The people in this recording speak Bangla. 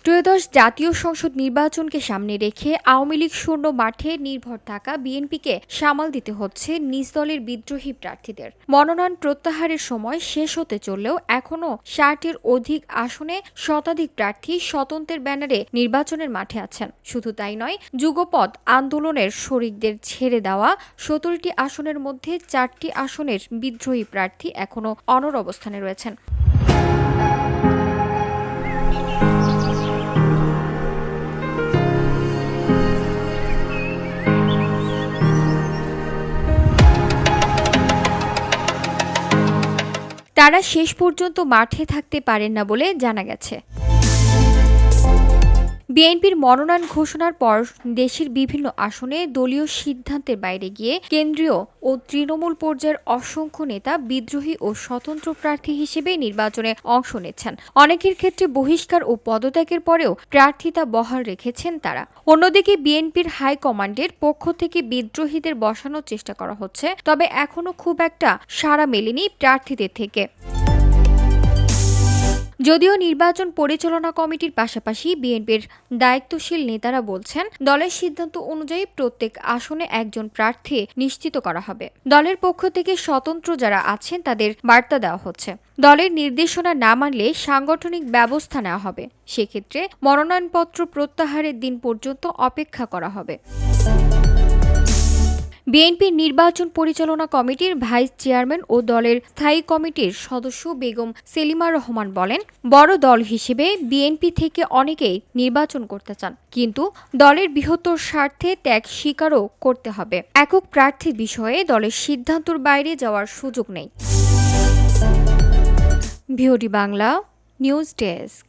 ত্রয়োদশ জাতীয় সংসদ নির্বাচনকে সামনে রেখে আওয়ামী লীগ শূন্য মাঠে নির্ভর থাকা বিএনপিকে সামাল দিতে হচ্ছে নিজ দলের বিদ্রোহী প্রার্থীদের। মনোনয়ন প্রত্যাহারের সময় শেষ হতে চললেও এখনও ৬০-এর অধিক আসনে শতাধিক প্রার্থী স্বতন্ত্রের ব্যানারে নির্বাচনের মাঠে আছেন। শুধু তাই নয়, যুগপৎ আন্দোলনের শরিকদের ছেড়ে দেওয়া ১৭টি আসনের মধ্যে ৪টি আসনের বিদ্রোহী প্রার্থী এখনও অনড় অবস্থানে রয়েছেন। তারা শেষ পর্যন্ত মাঠে থাকতে পারেন না বলে জানা গেছে। বিএনপির মনোনয়ন ঘোষণার পর দেশের বিভিন্ন আসনে দলীয় সিদ্ধান্তের বাইরে গিয়ে কেন্দ্রীয় ও তৃণমূল পর্যায়ের অসংখ্য নেতা বিদ্রোহী ও স্বতন্ত্র প্রার্থী হিসেবে নির্বাচনে অংশ নিচ্ছেন। অনেকের ক্ষেত্রে বহিষ্কার ও পদত্যাগের পরেও প্রার্থিতা বহাল রেখেছেন তারা। অন্যদিকে বিএনপির হাইকমান্ডের পক্ষ থেকে বিদ্রোহীদের বসানোর চেষ্টা করা হচ্ছে, তবে এখনো খুব একটা সাড়া মেলেনি প্রার্থীদের থেকে। যদিও নির্বাচন পরিচালনা কমিটির পাশাপাশি বিএনপির দায়িত্বশীল নেতারা বলছেন, দলের সিদ্ধান্ত অনুযায়ী প্রত্যেক আসনে একজন প্রার্থী নিশ্চিত করা হবে। দলের পক্ষ থেকে স্বতন্ত্র যারা আছেন তাদের বার্তা দেওয়া হচ্ছে, দলের নির্দেশনা না মানলে সাংগঠনিক ব্যবস্থা নেওয়া হবে। সেক্ষেত্রে মনোনয়নপত্র প্রত্যাহারের দিন পর্যন্ত অপেক্ষা করা হবে। বিএনপির নির্বাচন পরিচালনা কমিটির ভাইস চেয়ারম্যান ও দলের স্থায়ী কমিটির সদস্য বেগম সেলিমা রহমান বলেন, বড় দল হিসেবে বিএনপি থেকে অনেকেই নির্বাচন করতে চান, কিন্তু দলের বৃহত্তর স্বার্থে ত্যাগ স্বীকারও করতে হবে। একক প্রার্থীর বিষয়ে দলের সিদ্ধান্তের বাইরে যাওয়ার সুযোগ নেই। VOD Bangla news desk.